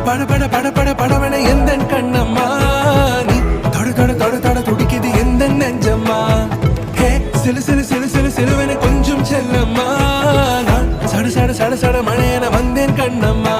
பட பட பட பட படவன எந்த கண்ணம்மா நீ தொட தொட தொட தொட துடிக்குது எந்த நெஞ்சம்மா ஹே சிலு சிலு சிலு சிலு சிலுவன கொஞ்சம் செல்லம்மா நான் சட சட சட சட மழையன வந்தேன் கண்ணம்மா